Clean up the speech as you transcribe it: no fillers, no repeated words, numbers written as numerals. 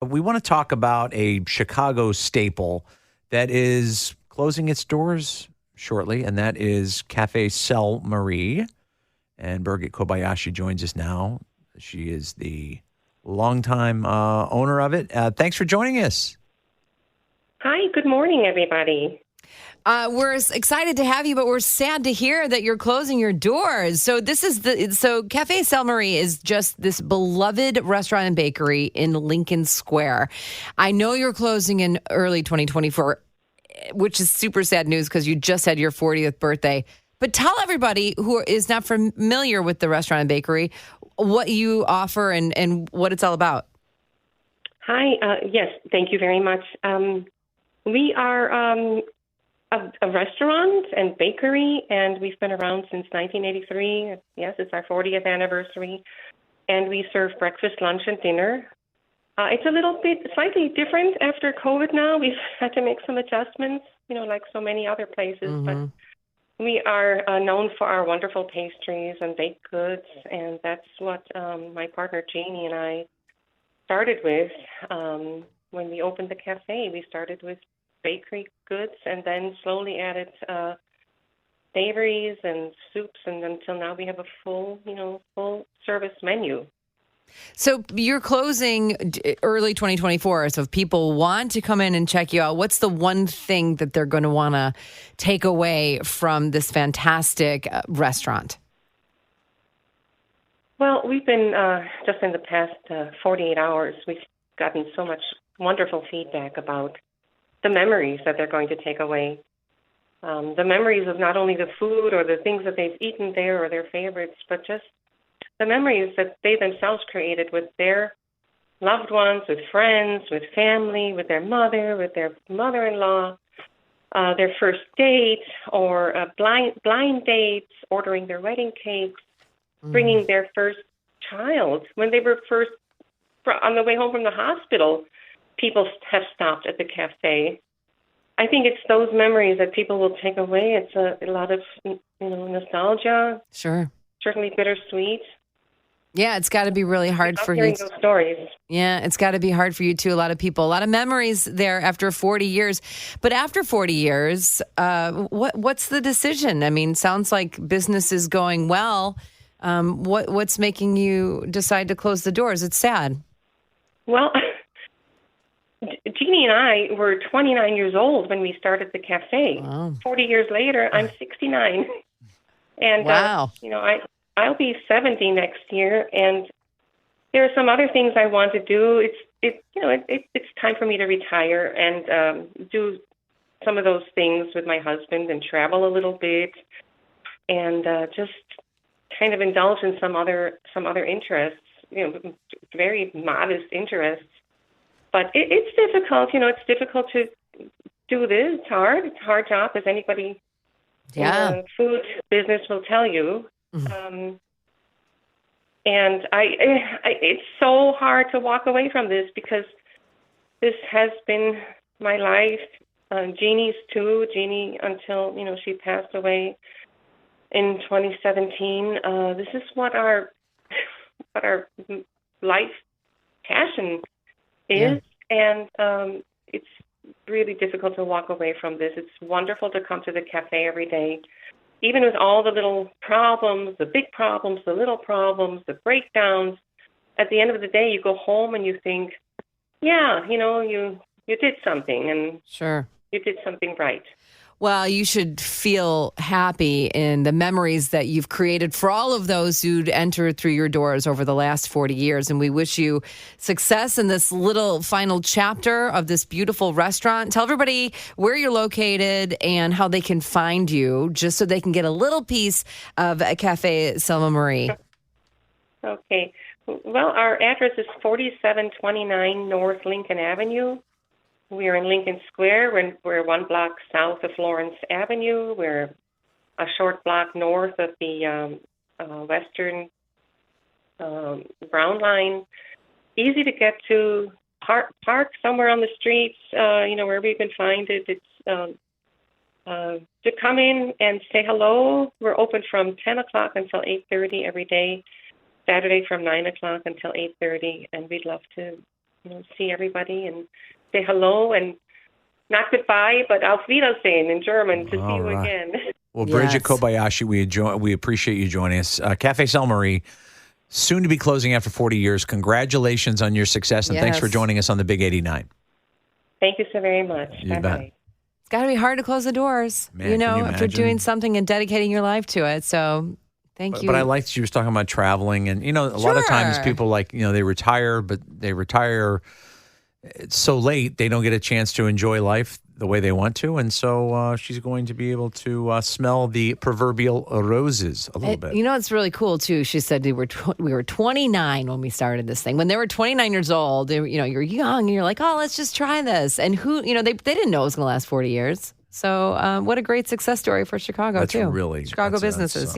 We want to talk about a Chicago staple that is closing its doors shortly, and that is Cafe Selmarie. And Birgit Kobayashi joins us now. She is the longtime owner of it. Thanks for joining us. Hi, good morning, everybody. We're excited to have you, but we're sad to hear that you're closing your doors. So Cafe Selmarie is just this beloved restaurant and bakery in Lincoln Square. I know you're closing in early 2024, which is super sad news because you just had your 40th birthday. But tell everybody who is not familiar with the restaurant and bakery what you offer and what it's all about. Hi, yes, thank you very much. We are a restaurant and bakery, and we've been around since 1983. Yes, it's our 40th anniversary, and we serve breakfast, lunch, and dinner. It's a little bit slightly different after COVID now. We've had to make some adjustments, like so many other places, but we are known for our wonderful pastries and baked goods, and that's what my partner Jeannie and I started with when we opened the cafe. We started with bakery goods and then slowly added savories and soups, and until now we have a full service menu. So you're closing early 2024. So if people want to come in and check you out, what's the one thing that they're going to want to take away from this fantastic restaurant? Well, we've been, just in the past 48 hours, we've gotten so much wonderful feedback about the memories that they're going to take away. The memories of not only the food or the things that they've eaten there or their favorites, but just the memories that they themselves created with their loved ones, with friends, with family, with their mother, with their mother-in-law, their first date or blind dates, ordering their wedding cakes, bringing their first child. When they were first on the way home from the hospital, people have stopped at the cafe. I think it's those memories that people will take away. It's a lot of nostalgia. Sure. Certainly bittersweet. Yeah, it's got to be really hard for you. Hearing those stories. Yeah, it's got to be hard for you too. A lot of people, a lot of memories there after 40 years. But after 40 years, what's the decision? I mean, sounds like business is going well. What's making you decide to close the doors? It's sad. Well, Jeannie and I were 29 years old when we started the cafe. Wow. 40 years later, I'm 69. And, wow. I'll be 70 next year. And there are some other things I want to do. It's time for me to retire and do some of those things with my husband and travel a little bit and just kind of indulge in some other interests, very modest interests. But it's difficult, it's difficult to do this. It's hard. It's a hard job, as anybody in the food business will tell you. Mm-hmm. And it's so hard to walk away from this because this has been my life. Jeannie's too. Jeannie, until, she passed away in 2017. This is what our life passion is, and it's really difficult to walk away from this. It's wonderful to come to the cafe every day, even with all the little problems, the big problems, the little problems, the breakdowns. At the end of the day, you go home and you think, yeah, you did something, and sure, you did something right. Well, you should feel happy in the memories that you've created for all of those who'd entered through your doors over the last 40 years. And we wish you success in this little final chapter of this beautiful restaurant. Tell everybody where you're located and how they can find you, just so they can get a little piece of Cafe Selmarie. Okay. Well, our address is 4729 North Lincoln Avenue. We're in Lincoln Square. We're 1 block south of Lawrence Avenue. We're a short block north of the Western Brown Line. Easy to get to. Park somewhere on the streets, wherever you can find it. It's to come in and say hello. We're open from 10 o'clock until 8:30 every day. Saturday from 9 o'clock until 8:30, and we'd love to see everybody and say hello and not goodbye, but auf Wiedersehen in German to see you again. Well, Birgit Yes. Kobayashi, we appreciate you joining us. Cafe Selmarie, soon to be closing after 40 years. Congratulations on your success, and thanks for Yes. joining us on the Big 89. Thank you so very much. You bet. Bye-bye. It's got to be hard to close the doors, Man, can you after imagine? doing something and dedicating your life to it. So thank you. But I liked she was talking about traveling, and a lot of times Sure. people they retire, but they retire so late they don't get a chance to enjoy life the way they want to, and so she's going to be able to smell the proverbial roses a little bit. It's really cool too. She said we were 29 when we started this thing. When they were 29 years old, you're young and you're like, oh, let's just try this. And they didn't know it was going to last 40 years. So what a great success story for Chicago That's too. really Chicago that's businesses.